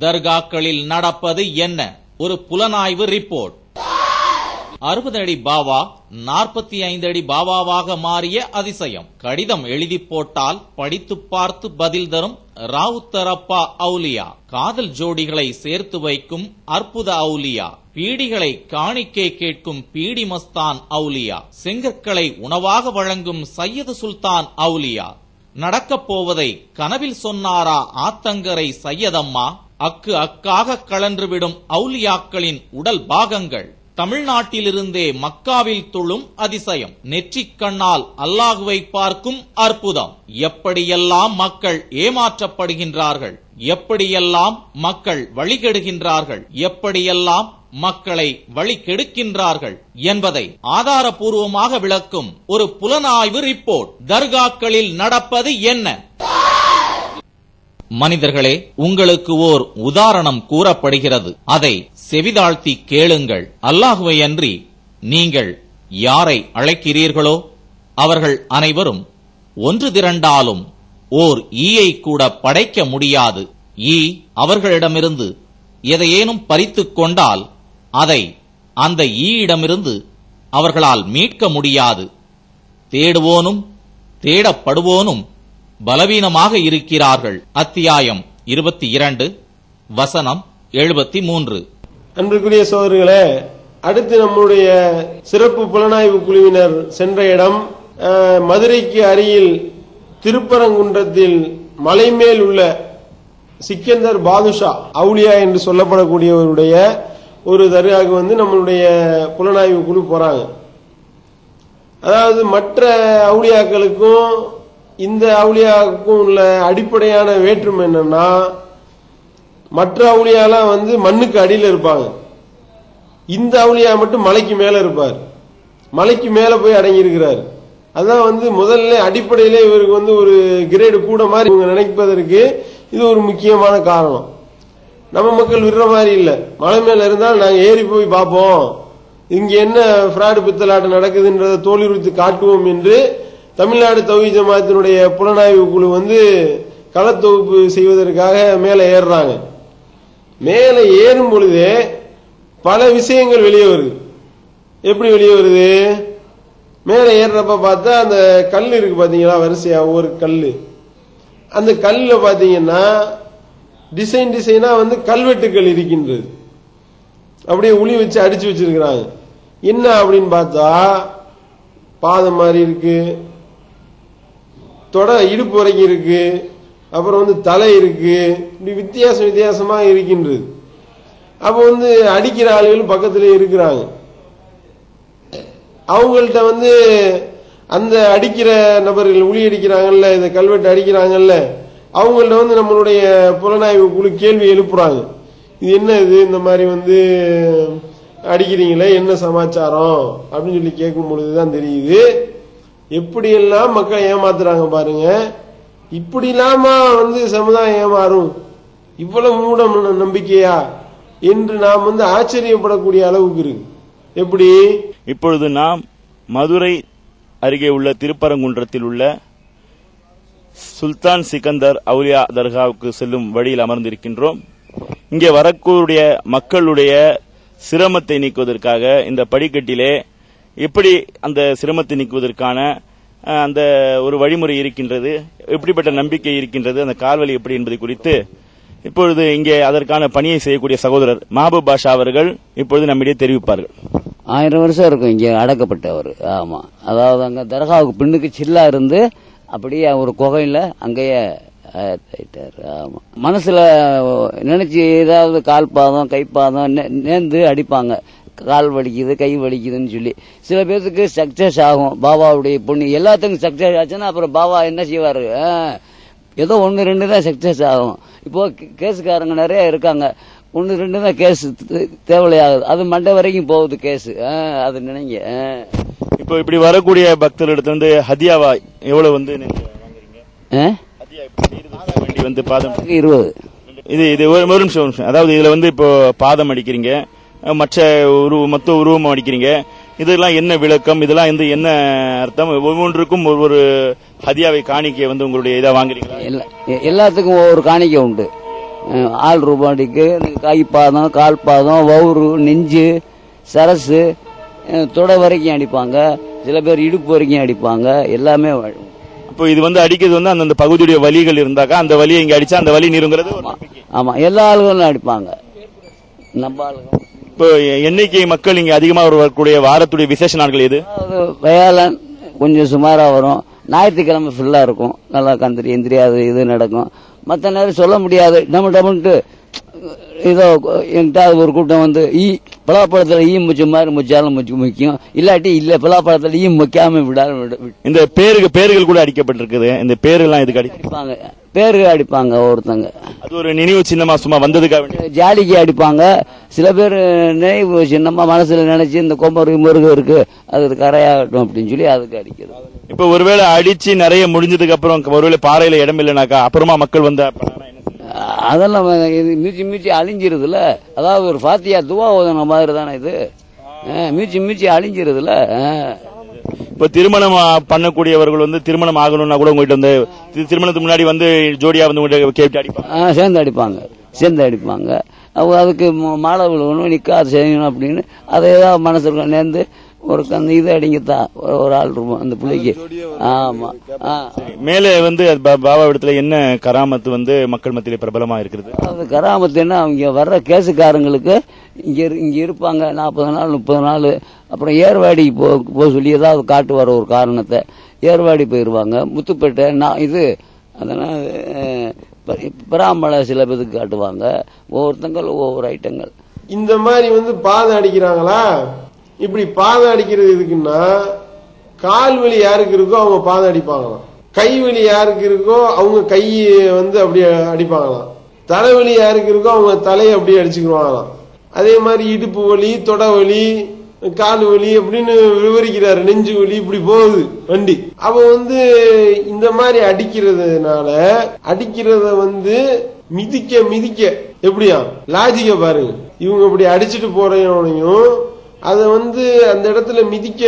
தர்காக்களில் நடப்பது என்ன? ஒரு புலனாய்வு ரிப்போர்ட். 60 அடி பாபா 45 அடி பாபாவாக மாறிய அதிசயம். கடிதம் எழுதி போட்டால் படித்து பார்த்து பதில் தரும் ராவுத்தரப்பா அவுலியா. காதல் ஜோடிகளை சேர்த்து வைக்கும் அற்புத அவுலியா. பீடிகளை காணிக்கை கேட்கும் பீடி மஸ்தான் அவுலியா. செங்கற்களை உணவாக வழங்கும் சையது சுல்தான் அவுலியா. நடக்கப் போவதை கனவில் சொன்னாரா ஆத்தங்கரை சையதம்மா? அக்கு அக்காக கலன்றுவிடும் அவுலியாக்களின் உடல் பாகங்கள். தமிழ்நாட்டிலிருந்தே மக்காவில் துளும் அதிசயம். நெற்றிக் கண்ணால் அல்லாஹுவை பார்க்கும் அற்புதம். எப்படியெல்லாம் மக்கள் ஏமாற்றப்படுகின்றார்கள், எப்படியெல்லாம் மக்கள் வழிகெடுகின்றார்கள், எப்படியெல்லாம் மக்களை வழி கெடுக்கின்றார்கள் என்பதை ஆதாரபூர்வமாக விளக்கும் ஒரு புலனாய்வு ரிப்போர்ட். தர்காக்களில் நடப்பது என்ன? மனிதர்களே, உங்களுக்கு ஓர் உதாரணம் கூறப்படுகிறது. அதை செவிதாழ்த்தி கேளுங்கள். அல்லாஹுவை அன்றி நீங்கள் யாரை அழைக்கிறீர்களோ அவர்கள் அனைவரும் ஒன்று திரண்டாலும் ஓர் ஈயை கூட படைக்க முடியாது. ஈ அவர்களிடமிருந்து எதையேனும் பறித்துக் கொண்டால் அதை அந்த ஈயிடமிருந்து அவர்களால் மீட்க முடியாது. தேடுவோனும் தேடப்படுவோனும் பலவீனமாக இருக்கிறார்கள். அத்தியாயம் 22 வசனம் 73. அன்புக்குரிய சோதர்களே, அடுத்து நம்முடைய சிறப்பு புலனாய்வு குழுவினர் சென்ற இடம் மதுரைக்கு அருகில் திருப்பரங்குன்றத்தில் மலைமேல் உள்ள சிக்கந்தர் பாதுஷா அவுலியா என்று சொல்லப்படக்கூடியவருடைய ஒரு தர்காவுக்கு நம்மளுடைய புலனாய்வு குழு போறாங்க. அதாவது மற்ற அவுலியாக்களுக்கும் இந்த அவுலியாவுக்கும் உள்ள அடிப்படையான வேற்றுமை என்னன்னா, மற்ற அவுலியாலாம் மண்ணுக்கு அடியில் இருப்பாங்க. இந்த அவுலியா மட்டும் மலைக்கு மேல இருப்பார். மலைக்கு மேல போய் அடங்கி இருக்கிறார். அதான் முதல்ல அடிப்படையிலே இவருக்கு ஒரு கிரேடு கூட மாதிரி இவங்க நினைப்பதற்கு இது ஒரு முக்கியமான காரணம். நம்ம மக்கள் விடுற மாதிரி இல்ல. மலை மேல இருந்தால் நாங்க ஏறி போய் பார்ப்போம், இங்க என்ன பிராடு பித்தலாட்டம் நடக்குதுன்றதை தோலுரித்து காட்டுவோம் என்று தமிழ்நாடு தௌஹீத் ஜமாஅத்தினுடைய புலனாய்வு குழு களத்தொகுப்பு செய்வதற்காக மேல ஏறுறாங்க. மேல ஏறும் பொழுதே பல விஷயங்கள் வெளியே வருது. எப்படி வெளியே வருது? மேல ஏறுறப்ப பார்த்தா அந்த கல் இருக்கு பாத்தீங்களா, வரிசையா ஒவ்வொரு கல்லு. அந்த கல்ல பாத்தீங்கன்னா டிசைனா கல்வெட்டுக்கள் இருக்கின்றது. அப்படியே உளி வச்சு அடிச்சு வச்சிருக்கிறாங்க. என்ன அப்படின்னு பார்த்தா பாதம் மாதிரி இருக்கு, தொட இடுப்பு வரைக்கும் இருக்கு, அப்புறம் தலை இருக்கு, இப்படி வித்தியாசமா இருக்கின்றது. அப்ப அடிக்கிற ஆளுகள் பக்கத்திலே இருக்கிறாங்க. அவங்கள்ட்ட அந்த அடிக்கிற நபர்கள் உளி அடிக்கிறாங்கல்ல, இந்த கல்வெட்டு அடிக்கிறாங்கல்ல, அவங்கள்ட்ட நம்மளுடைய புலனாய்வு குழு கேள்வி எழுப்புறாங்க. இது என்ன, இது இந்த மாதிரி அடிக்கிறீங்களே, என்ன சமாச்சாரம் அப்படின்னு சொல்லி கேட்கும் பொழுதுதான் தெரியுது எப்படியெல்லாம் மக்கள் ஏமாத்துறாங்க பாருங்க. இப்படி இல்லாம சமுதாயம் ஏமாறும், இவ்வளவு மூட நம்பிக்கையா என்று நாம் ஆச்சரியப்படக்கூடிய அளவுக்கு இருக்கு. எப்படி? இப்பொழுது நாம் மதுரை அருகே உள்ள திருப்பரங்குன்றத்தில் உள்ள சுல்தான் சிக்கந்தர் அவுலியா தர்காவுக்கு செல்லும் வழியில் அமர்ந்திருக்கின்றோம். இங்கே வரக்கூடிய மக்களுடைய சிரமத்தை நீக்குவதற்காக இந்த படிக்கட்டிலே எப்படி அந்த சிரமத்தை நீக்குவதற்கான அந்த ஒரு வழிமுறை இருக்கின்றது, எப்படிப்பட்ட நம்பிக்கை இருக்கின்றது, அந்த கால்வழி எப்படி என்பது குறித்து இப்பொழுது இங்கே அதற்கான பணியை செய்யக்கூடிய சகோதரர் மஹபூப் பாஷா அவர்கள் இப்பொழுது நம்மிடையே தெரிவிப்பார்கள். 1000 வருஷம் இருக்கும் இங்கே அடக்கப்பட்டவர். ஆமா, அதாவது அங்க தர்காவுக்கு பின்னுக்கு சில்லா இருந்து அப்படியே ஒரு குகையில அங்கேயே ஆயிட்டாரு. ஆமா, மனசுல நினைச்சு ஏதாவது கால் பாதம் கைப்பாதம் நேர்ந்து அடிப்பாங்க, கால் வலிக்குது கை வலிக்குதுன்னு சொல்லி. சில பேருக்கு சக்சஸ் ஆகும், பாபாவுடைய பொண்ணு எல்லாத்துக்கும் சக்சஸ் ஆச்சுன்னா அப்புறம் பாபா என்ன செய்வாரு, ஏதோ 1-2 தான் சக்சஸ் ஆகும். இப்போ கேஸுக்காரங்க நிறைய இருக்காங்க, 1-2 தான் கேஸ் தேவையாகுது, அது மண்டை வரைக்கும் போகுது கேஸ். அது நினைங்க. இப்போ இப்படி வரக்கூடிய பக்தர்களிடத்துல ஹதியாவா எவ்வளவு வாங்குறீங்க? பாதம் 20. இது ஒரு நிமிஷம். அதாவது இதுல இப்போ பாதம் அடிக்கிறீங்க, மற்ற உருவம் அடிக்கிறீங்க, இதெல்லாம் என்ன விளக்கம், இதெல்லாம் என்ன அர்த்தம்? ஒவ்வொன்றுக்கும் ஒவ்வொரு ஹதியாவை காணிக்கை உங்களுடைய இதா வாங்குறீங்களா? எல்லாத்துக்கும் ஒவ்வொரு காணிக்கை உண்டு. ஆள் ரூபாடிக்கு கைப்பாதம், கால்பாதம், வவுறு, நெஞ்சு, சரசு, தொடை வரைக்கும் அடிப்பாங்க. சில பேர் இடுப்பு வரைக்கும் அடிப்பாங்க. எல்லாமே இப்போ இது அடிக்கிறது அந்த பகுதியுடைய வலிகள் இருந்தாக்கா அந்த வலியை இங்க அடிச்சா அந்த வலி நீருங்கிறது. ஆமா, எல்லா ஆளுகளும் அடிப்பாங்க. நம்ம ஆளுகளும். இப்போ எண்ணிக்கை மக்கள் இங்க அதிகமாக வரக்கூடிய வாரத்துடைய விசேஷ நாட்கள் எது? வேளாண் கொஞ்சம் சுமாரா வரும். ஞாயிற்றுக்கிழமை ஃபுல்லா இருக்கும். நல்லா கந்திரி எந்திரி அது இது நடக்கும். மற்ற நேரம் சொல்ல முடியாது. டம்ட்டு ஏதோ என்கிட்ட ஒரு கூட்டம் பலாப்பழத்துல ஈயம் முச்ச மாதிரி முச்சாலும் முக்கியம், இல்லாட்டி இல்ல பலாப்பழத்துல ஈயம் முக்காம விடாலும். இந்த பேர்கள் கூட அடிக்கப்பட்டிருக்குது. இந்த பேருலாம் இதுக்கு அடிப்பாங்க. பேருக்கு அடிப்பாங்க ஒருத்தங்க. அது ஒரு நினைவு சின்னமா சும்மா வந்ததுக்காக ஜாலிக்கு அடிப்பாங்க. சில பேர் நினைவு சின்னமா மனசுல நினைச்சு இந்த முருகு இருக்கு அது கரையாகட்டும் அப்படின்னு சொல்லி அதுக்கு அடிக்கிறது. இப்ப ஒருவேளை அடிச்சு நிறைய முடிஞ்சதுக்கு அப்புறம் ஒருவேளை பாறையில இடம் இல்லைனாக்கா அப்புறமா மக்கள் அதெல்லாம் மீச்சி அழிஞ்சிருதுல. அதாவது ஒரு பாத்தியா துவா ஓதன மாதிரி தானே இது. மீச்சி அழிஞ்சிருதுல. இப்ப திருமணம் பண்ணக்கூடியவர்கள் திருமணம் ஆகணும்னா கூட உங்ககிட்ட திருமணத்துக்கு முன்னாடி ஜோடியா கேட்டு அடிப்பாங்க. சேர்ந்து அடிப்பாங்க. அதுக்கு மாலை விழுவணும், நிக்காது செய்யணும் அப்படின்னு அதை ஏதாவது மனசுல நேர்ந்து ஒரு இது அடிங்கத்தான் ஒரு ஆள் இருக்கும் அந்த பிள்ளைக்கு. ஆமா. மேலே பாபா இடத்துல என்ன கராமத்து மக்கள் மத்தியில பிரபலமா இருக்கிறது? அது கராமத்து என்ன, அவங்க வர்ற கேசுக்காரங்களுக்கு இங்க இருப்பாங்க 40 நாள் 30 நாள். அப்புறம் ஏர்வாடிக்கு போக சொல்லி ஏதாவது காட்டு வர ஒரு காரணத்தை ஏர்வாடி போயிருவாங்க. முத்துப்பேட்டை அதனால பிராமலை சில பேருக்கு காட்டுவாங்க. ஒவ்வொருத்தங்கள் ஒவ்வொரு ஐட்டங்கள். இந்த மாதிரி பாதம் அடிக்கிறாங்களா? இப்படி பாதம் அடிக்கிறது எதுக்குன்னா, கால் வலி யாருக்கு இருக்கோ அவங்க பாதம் அடிப்பாங்களாம். கை வலி யாருக்கு இருக்கோ அவங்க கையை அப்படி அடிப்பாங்களாம். தலைவலி யாருக்கு இருக்கோ அவங்க தலையை அப்படியே அடிச்சுக்குவாங்களாம். அதே மாதிரி இடுப்பு வலி, தொட வலி, கால் வலி அப்படின்னு விவரிக்கிறாரு. நெஞ்சு வலி இப்படி போகுது வண்டி. அவ இந்த மாதிரி அடிக்கிறதுனால மிதிக்க எப்படியா லாஜிக்க பாருங்க. இவங்க இப்படி அடிச்சுட்டு போறவனையும் அதை அந்த இடத்துல மிதிக்க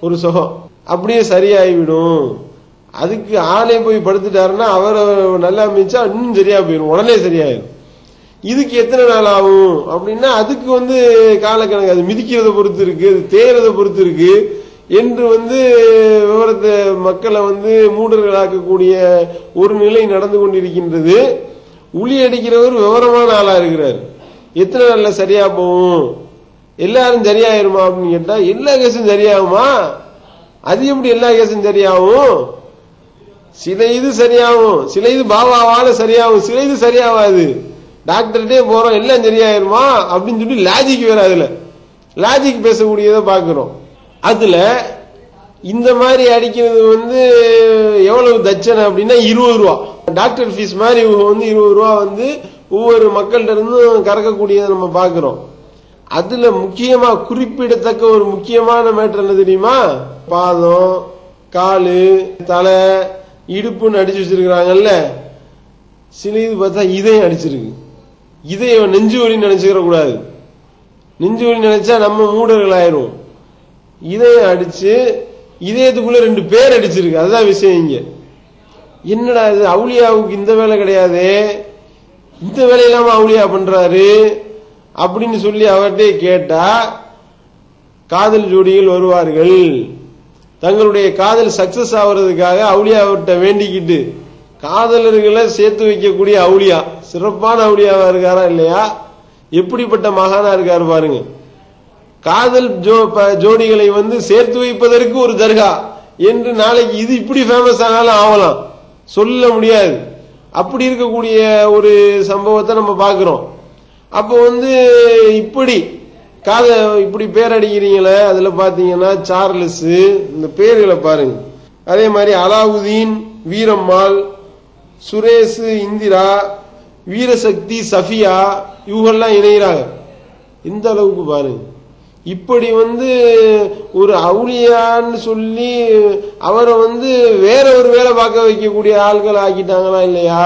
ஒரு சுகம் அப்படியே சரியாயிவிடும். அதுக்கு ஆளே போய் படுத்துட்டாருன்னா அவரை நல்லா மிதிச்சா இன்னும் சரியா போயிடும், உடனே சரியாயிடும். இதுக்கு எத்தனை நாள் ஆகும் அப்படின்னா அதுக்கு காலக்கணக்கு, அது மிதிக்கிறத பொறுத்து இருக்கு, அது தேயறத பொறுத்து இருக்கு என்று விவரத்தை மக்களை மூடர்களாக்கக்கூடிய ஒரு நிலை நடந்து கொண்டிருக்கின்றது. உளி அடிக்கிறவர் விவரமான ஆளா இருக்கிறார். எத்தனை நாள்ல சரியா போகும், எல்லாரும் சரியாயிருமா அப்படின்னு கேட்டா எல்லா கேஸும் சரியாகுமா? அது எப்படி எல்லா கேஸும் சரியாகும்? சில இது சரியாகும், சில இது பாபாவால சரியாகும், சில இது சரியாகாது. டாக்டர்கிட்டே போறோம் எல்லாம் சரியாயிருமா அப்படின்னு சொல்லி லாஜிக் வேற, அதுல லாஜிக் பேசக்கூடியதை பாக்குறோம். அதுல இந்த மாதிரி அடிக்கிறது எவ்வளவு தட்சணை அப்படின்னா 20 ரூபா டாக்டர் ஃபீஸ் மாதிரி 20 ரூபா ஒவ்வொரு மக்கள்கிட்ட இருந்தும் கறக்கக்கூடியதை நம்ம பாக்குறோம். அதுல முக்கியமா குறிப்பிடத்தக்க ஒரு முக்கியமான மேட்டர் என்ன தெரியுமா? பாதம், காலு, தலை, இடுப்புன்னு அடிச்சு வச்சிருக்கிறாங்கல்ல. சில இது பார்த்தா இதயம் அடிச்சிருக்கு. இதயம் நெஞ்சு வலி நினைச்சுக்கிற கூடாது. நெஞ்சு வலி நினைச்சா நம்ம மூடர்கள் ஆயிரும். இதயம் அடிச்சு இதயத்துக்குள்ள 2 பேர் அடிச்சிருக்கு. அதுதான் விஷயம். இங்க என்னடா இது, அவுளியாவுக்கு இந்த வேலை கிடையாது, இந்த வேலையெல்லாம அவுளியா பண்றாரு அப்படின்னு சொல்லி அவர்கிட்ட கேட்டா, காதல் ஜோடிகள் வருவார்கள். தங்களுடைய காதல் சக்சஸ் ஆகுறதுக்காக அவுளியா அவர்கிட்ட வேண்டிக்கிட்டு காதலர்களை சேர்த்து வைக்கக்கூடிய அவுளியா, சிறப்பான அவுளியாவா இருக்காரா இல்லையா? எப்படிப்பட்ட மகானா இருக்காரு பாருங்க. காதல் ஜோடிகளை சேர்த்து வைப்பதற்கு ஒரு தர்கா என்று நாளைக்கு இது இப்படி ஃபேமஸ் ஆனாலும் ஆகலாம், சொல்ல முடியாது. அப்படி இருக்கக்கூடிய ஒரு சம்பவத்தை நம்ம பாக்குறோம். அப்போ இப்படி இப்படி பேர் அடிக்கிறீங்களே, அதுல பாத்தீங்கன்னா சார்லஸ், இந்த பேர்களை பாருங்க. அதே மாதிரி அலாவுதீன், வீரம்மாள், சுரேஷ், இந்திரா, வீரசக்தி, சஃபியா, இவங்கெல்லாம் இணைகிறாங்க. இந்த அளவுக்கு பாருங்க. இப்படி ஒரு அவுளியான்னு சொல்லி அவரை வேற ஒரு வேலை பார்க்க வைக்கக்கூடிய ஆள்கள் ஆக்கிட்டாங்களா இல்லையா?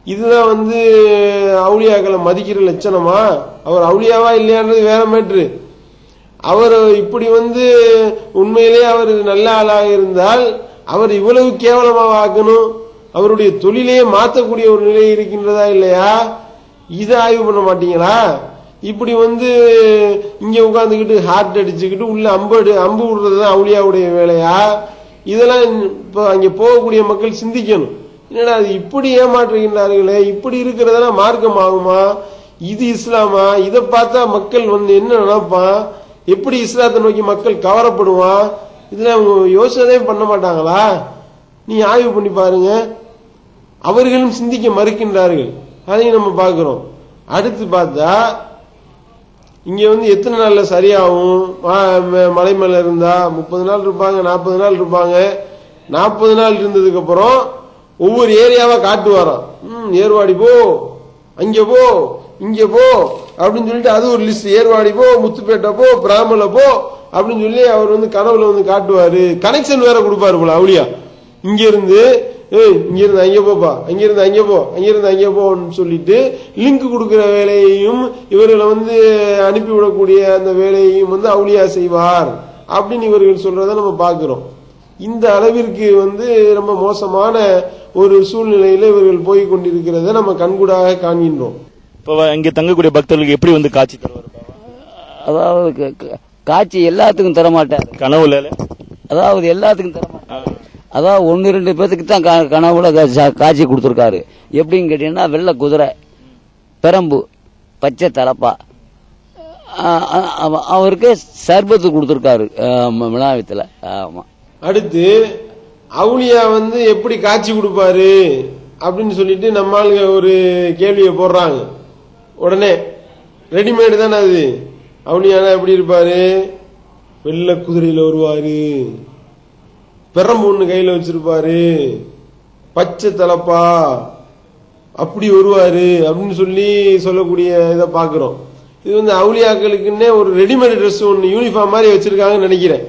இதுதான் அவுளியாக்களை மதிக்கிற லட்சணமா? அவர் அவுளியாவா இல்லையான்றது வேற மேட்ரு. அவர் இப்படி உண்மையிலே அவர் நல்ல ஆளாக இருந்தால் அவர் இவ்வளவு கேவலமா ஆக்கணும்? அவருடைய தொழிலே மாற்றக்கூடிய ஒரு நிலை இருக்கின்றதா இல்லையா? இதை ஆய்வு பண்ண மாட்டீங்களா? இப்படி இங்க உட்கார்ந்துக்கிட்டு ஹார்ட் அடிச்சுக்கிட்டு உள்ள அம்பு விடுறதுதான் அவுலியாவுடைய வேலையா? இதெல்லாம் இப்ப அங்க போகக்கூடிய மக்கள் சிந்திக்கணும். என்னடா அது இப்படி ஏமாற்றுகின்றார்களே, இப்படி இருக்கிறதெல்லாம் மார்க்கம் ஆகுமா? இது இஸ்லாமா? இதை பார்த்தா மக்கள் என்ன நினைப்பான்? எப்படி இஸ்லாத்தை நோக்கி மக்கள் கவரப்படுவான்? இதுல அவங்க யோசனை பண்ண மாட்டாங்களா? நீ ஆய்வு பண்ணி பாருங்க. அவர்களும் சிந்திக்க மறுக்கின்றார்கள். அதையும் நம்ம பார்க்கிறோம். அடுத்து பார்த்தா இங்க எத்தனை நாள்ல சரியாகும்? மலை மேல இருந்தா 30 நாள் இருப்பாங்க, 40 நாள் இருப்பாங்க. 40 நாள் இருந்ததுக்கு அப்புறம் ஒவ்வொரு ஏரியாவா காட்டுவாராம். ஏர்வாடி போ, அங்க போ, இங்க போ அப்படின்னு சொல்லிட்டு அது ஒரு லிஸ்ட். ஏர்வாடி போ, முத்துப்பேட்டை போ, பிராமல போ அப்படின்னு சொல்லி அவர் கனவுல காட்டுவாரு. கனெக்ஷன் வேற கொடுப்பாரு போல அவுலியா. இங்க இருந்து அங்க போப்பா, அங்கிருந்து அங்க போ, அங்கிருந்து அங்க போன்னு சொல்லிட்டு லிங்க் கொடுக்கிற வேலையையும் இவர்களை அனுப்பிவிடக்கூடிய அந்த வேலையையும் அவுலியா செய்வார் அப்படின்னு இவர்கள் சொல்றத நம்ம பாக்குறோம். இந்த அளவிற்கு ரொம்ப மோசமான ஒரு சூழ்நிலையில இவர்கள் போய் கொண்டிருக்கிறத நம்ம கண்கூடாக காண்கின்றோம். இப்ப இங்க தங்கக்கூடிய பக்தர்களுக்கு எப்படி காட்சி தருவார்? அதாவது காட்சி எல்லாத்துக்கும் தரமாட்டார், கனவுல. அதாவது எல்லாத்துக்கும் தரமாட்டார். அதாவது 1-2 பேத்துக்கு தான் கனவுல காட்சி கொடுத்துருக்காரு. எப்படின்னு கேட்டீங்கன்னா, வெள்ளை குதிரை, பெரம்பு, பச்சை தலப்பா, அவருக்கு சர்பத்து கொடுத்துருக்காரு விழாவத்துல. ஆமா. அடுத்து அவுலியா எப்படி காட்சி கொடுப்பாரு அப்படின்னு சொல்லிட்டு நம்ம ஆளுங்க ஒரு கேள்வியை போடுறாங்க. உடனே ரெடிமேடு தானே அது. அவுலியானா எப்படி இருப்பாரு? வெள்ளை குதிரையில வருவாரு, பெரம்பு ஒண்ணு கையில வச்சிருப்பாரு, பச்சை தலப்பா, அப்படி வருவாரு அப்படின்னு சொல்லக்கூடிய இதை பாக்குறோம். இது அவுலியாக்களுக்குன்னே ஒரு ரெடிமேட் ட்ரெஸ் ஒன்னு யூனிஃபார்ம் மாதிரி வச்சிருக்காங்கன்னு நினைக்கிறேன்.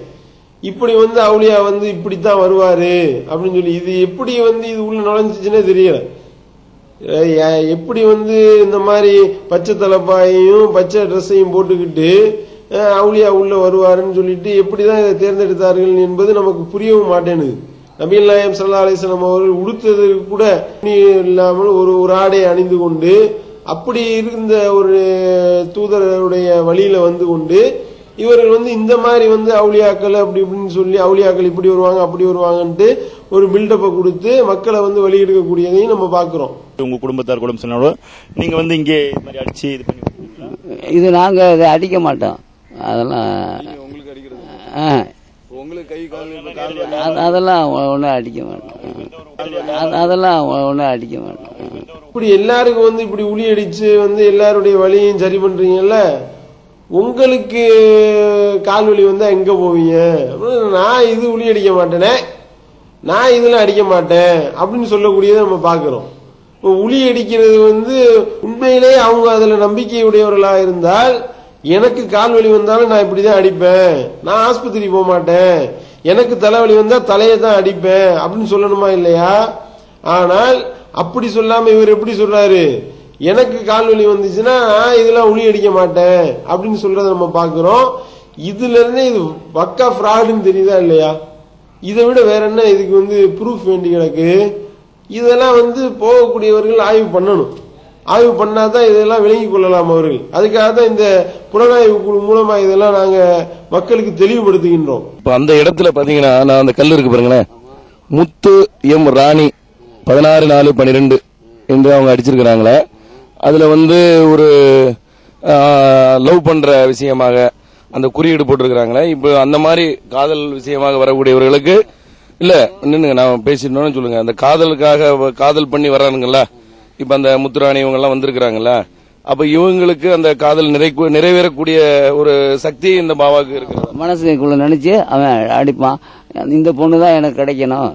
இப்படி அவுலியா இப்படித்தான் வருவாரு அப்படின்னு சொல்லி இது எப்படி இது உள்ள நுழைஞ்சிச்சுன்னே தெரியல. எப்படி இந்த மாதிரி பச்சை தலப்பாயையும் பச்சை ட்ரெஸ்ஸையும் போட்டுக்கிட்டு அவுலியா உள்ள வருவாருன்னு சொல்லிட்டு எப்படிதான் இதை தேர்ந்தெடுத்தார்கள் என்பது நமக்கு புரியவும் மாட்டேனுது. நபிகள் நாயகம் ஸல்லல்லாஹு அலைஹி வஸல்லம் அவர்கள் உடுத்ததற்கு கூட இல்லாமல் ஒரு ஆடை அணிந்து கொண்டு அப்படி இருந்த ஒரு தூதருடைய வழியில கொண்டு இவர்கள் இந்த மாதிரி அவுலியாக்கள் அப்படி இப்படின்னு சொல்லி அவுலியாக்கள் இப்படி வருவாங்க அப்படி வருவாங்கன்ட்டு ஒரு பில்டப்பை கொடுத்து மக்களை வெளியெடுக்கக்கூடியதையும் நம்ம பாக்குறோம். உங்க குடும்பத்தார் கூட சொன்னாலும் நீங்க இங்கே அடிச்சு இது பண்ணி இது நாங்க அதை அடிக்க மாட்டோம். அதெல்லாம் அதெல்லாம் ஒன்னும் அடிக்க மாட்டோம். அதெல்லாம் ஒன்னும் அடிக்க மாட்டோம். இப்படி எல்லாருக்கும் இப்படி உளி அடிச்சு எல்லாருடைய வழியையும் சரி பண்றீங்கல்ல, உங்களுக்கு கால்வலி வந்தா எங்க போவீங்க? நான் இது உளி அடிக்க மாட்டேனே, நான் இதெல்லாம் அடிக்க மாட்டேன் அப்படின்னு சொல்லக்கூடியதை நம்ம பாக்குறோம். உளி அடிக்கிறது உண்மையிலே அவங்க அதுல நம்பிக்கையுடையவர்களா இருந்தால், எனக்கு கால்வலி வந்தாலும் நான் இப்படிதான் அடிப்பேன், நான் ஆஸ்பத்திரி போக மாட்டேன், எனக்கு தலைவலி வந்தா தலையை தான் அடிப்பேன் அப்படின்னு சொல்லணுமா இல்லையா? ஆனால் அப்படி சொல்லாம இவர் எப்படி சொல்றாரு? எனக்கு கால்வலி வந்துச்சுன்னா நான் இதெல்லாம் உளி அடிக்க மாட்டேன் அப்படின்னு சொல்றத நம்ம பாக்குறோம். இதுல இருந்தே இது பக்கா ஃப்ராடுன்னு தெரியுதா இல்லையா? இதை விட வேற என்ன இதுக்கு ப்ரூஃப் வேண்டி கிடக்கு? இதெல்லாம் போகக்கூடியவர்கள் ஆய்வு பண்ணணும். ஆய்வு பண்ணாதான் இதெல்லாம் விளங்கிக் கொள்ளலாம் அவர்கள். அதுக்காக தான் இந்த புலனாய்வு குழு மூலமா இதெல்லாம் நாங்க மக்களுக்கு தெளிவுபடுத்துகின்றோம். இப்ப அந்த இடத்துல பாத்தீங்கன்னா, நான் அந்த கல் இருக்கு பாருங்களேன், முத்து எம் ராணி 16/4/12 என்று அவங்க அடிச்சிருக்கிறாங்களே. அதுல ஒரு லவ் பண்ற விஷயமாக அந்த குறியீடு போட்டிருக்கிறாங்களே. இப்ப அந்த மாதிரி காதல் விஷயமாக வரக்கூடியவர்களுக்கு இல்ல நின்னுங்க, நான் பேசிடணும்னு சொல்லுங்க. அந்த காதலுக்காக காதல் பண்ணி வர்றானுங்கல்ல, இப்ப அந்த முத்துராணி இவங்க எல்லாம் வந்திருக்கிறாங்கல்ல, அப்ப இவங்களுக்கு அந்த காதல் நிறைவேறக்கூடிய ஒரு சக்தி இந்த பாபாவுக்கு இருக்கு. மனசுக்குள்ள நினைச்சு அவன் அடிப்பான், இந்த பொண்ணுதான் எனக்கு கிடைக்கணும்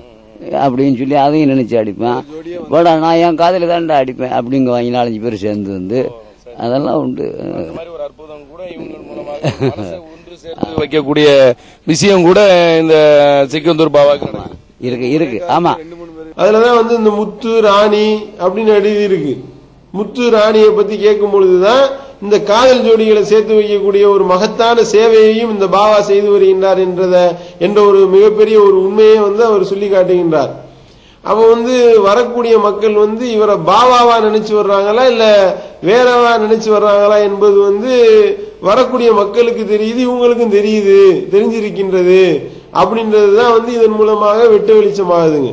அப்படின்னு சொல்லி அதையும் நினைச்சு அடிப்பேன். போடா நான் என் காதல தான்டா அடிப்பேன் அப்படிங்க வாங்கி 4-5 பேர் சேர்ந்து அதெல்லாம் உண்டு. ஒரு அற்புதம் கூட இவங்க மூலமாக ஒன்று சேர்த்து வைக்கக்கூடிய விஷயம் கூட இந்த சிக்கந்தூர் பாபாவுக்கு இருக்கு. ஆமா, அதுலதான் இந்த முத்து ராணி அப்படின்னு எழுதி இருக்கு. முத்து ராணியை பத்தி கேட்கும் பொழுதுதான் இந்த காதல் ஜோடிகளை சேர்த்து வைக்கக்கூடிய ஒரு மகத்தான சேவையையும் இந்த பாபா செய்து வருகின்றார் என்ற ஒரு மிகப்பெரிய ஒரு உண்மையை அவர் சொல்லி காட்டுகின்றார். அப்ப வரக்கூடிய மக்கள் இவரை பாவாவா நினைச்சு வர்றாங்களா இல்ல வேறவா நினைச்சு வர்றாங்களா என்பது வரக்கூடிய மக்களுக்கு தெரியுது, இவங்களுக்கும் தெரியுது, தெரிஞ்சிருக்கின்றது அப்படின்றதுதான் இதன் மூலமாக வெட்ட வெளிச்சமாகுதுங்க.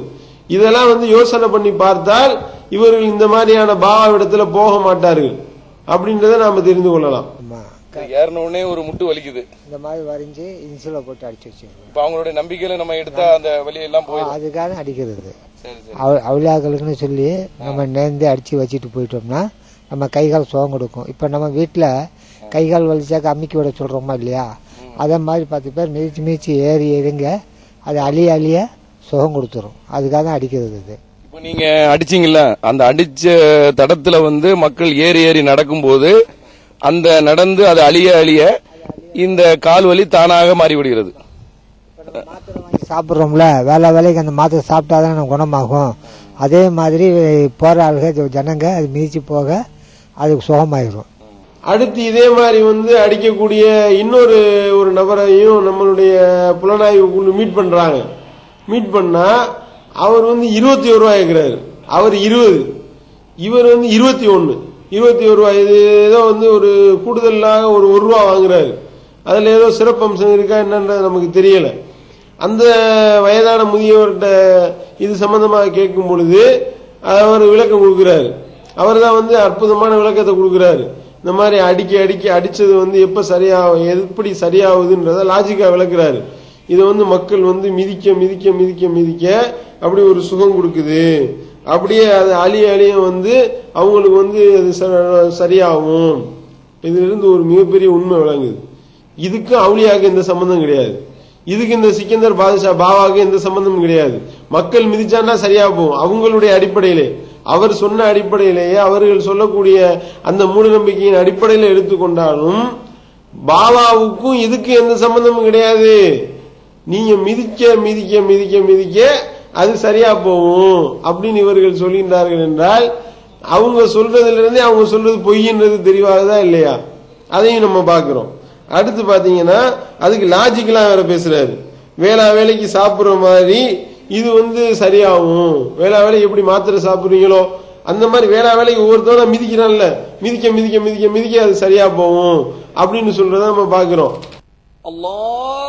இதெல்லாம் யோசனை பண்ணி பார்த்தால் இவர்கள் இந்த மாதிரியான பாவாவிடத்துல போக மாட்டார்கள் அப்படின்றத நாம தெரிந்து கொள்ளலாம். ஏறின உடனே ஒரு முட்டு வலிக்குது, இந்த மாதிரி வரைஞ்சு இன்சுல போட்டு அடிச்சு வச்சிருக்கோம். இப்ப அவங்களுடைய நம்பிக்கையில நம்ம எடுத்தா அந்த வலியெல்லாம் போய் அதுக்காக அடிக்கிறது. அவளியாக்களுக்குன்னு சொல்லி நம்ம நேர்ந்து அடிச்சு வச்சுட்டு போயிட்டோம்னா நம்ம கைகால் சுகம் கொடுக்கும். இப்ப நம்ம வீட்டுல கைகால் வலிச்சாக்க அம்மிக்கு விட சொல்றோமா இல்லையா, அதே மாதிரி 10 பேர் மிதிச்சு மிதிச்சு ஏறி ஏறிங்க அது அழிய அழிய சுகம் கொடுத்துரும். அதுக்காக தான் அடிக்கிறது. இது இப்போ நீங்க அடிச்சீங்கல்ல, அந்த அடிச்ச தடத்துல மக்கள் ஏறி ஏறி நடக்கும்போது அந்த நடந்து அது அழிய அழிய இந்த கால் வலி தானாக மாறிவிடுகிறது. மாத்திரை வாங்கி சாப்பிட்றோம்ல, வேலை வேலைக்கு அந்த மாத்திரை சாப்பிட்டாதான் நம்ம குணமாகும். அதே மாதிரி போற ஆளுக ஜனங்க அது மிதிச்சு போக அதுக்கு சுகமாயிரும். அடுத்து இதே மாதிரி அடிக்கக்கூடிய இன்னொரு ஒரு நபரையும் நம்மளுடைய புலனாய்வு குழு மீட் பண்றாங்க. மீட் பண்ணா அவர் 21 ரூபாய் இருக்கிறாரு, அவர் 20, இவர் 21 ரூபாய். இது ஏதோ ஒரு கூடுதலாக ஒரு ரூபா வாங்குறாரு. அதுல ஏதோ சிறப்பம்சம் இருக்கா என்னன்றது நமக்கு தெரியல. அந்த வயதான முதியவர்கிட்ட இது சம்பந்தமாக கேட்கும் பொழுது அவர் விளக்கம் கொடுக்கிறாரு. அவர் தான் அற்புதமான விளக்கத்தை கொடுக்கிறாரு. இந்த மாதிரி அடிச்சது எப்ப எப்படி சரியாகுதுன்றத லாஜிக்கா விளக்குறாரு. இது மக்கள் மிதிக்க மிதிக்க மிதிக்க மிதிக்க அப்படி ஒரு சுகம் கொடுக்குது, அப்படியே அது அழிய அழிய அவங்களுக்கு அது சரியாகும். இதுல இருந்து ஒரு மிகப்பெரிய உண்மை விளங்குது. இதுக்கு அவுளியாக்கு எந்த சம்பந்தம் கிடையாது, இதுக்கு இந்த சிக்கந்தர் பாதுஷா பாவாக்கு எந்த சம்பந்தமும் கிடையாது. மக்கள் மிதிச்சான்னா சரியா போகும். அவங்களுடைய அடிப்படையிலே, அவர் சொன்ன அடிப்படையிலேயே, அவர்கள் சொல்லக்கூடிய அந்த மூட நம்பிக்கையின் அடிப்படையில் எடுத்துக்கொண்டாலும் பாபாவுக்கும் இதுக்கு எந்த சம்பந்தமும் கிடையாது. நீங்க மிதிக்க மிதிக்க மிதிக்க மிதிக்க அது சரியா போகும் அப்படின்னு இவர்கள் சொல்கின்றார்கள் என்றால் அவங்க சொல்றதுல இருந்தே அவங்க சொல்றது பொய்ன்றது தெளிவாகதான் இல்லையா? அதையும் நம்ம பாக்குறோம். அடுத்து பாத்தீங்கன்னா அதுக்கு லாஜிக்கெல்லாம் வேற பேசுறாரு. வேலைக்கு சாப்பிடுற மாதிரி இது சரியாகும். வேலை எப்படி மாத்திரை சாப்பிடுறீங்களோ அந்த மாதிரி வேலைக்கு ஒவ்வொருத்தரும் மிதிக்கிறான்ல, மிதிக்க மிதிக்க மிதிக்க மிதிக்க அது சரியா போகும் அப்படின்னு சொல்றத நம்ம பாக்குறோம். அல்லாஹ்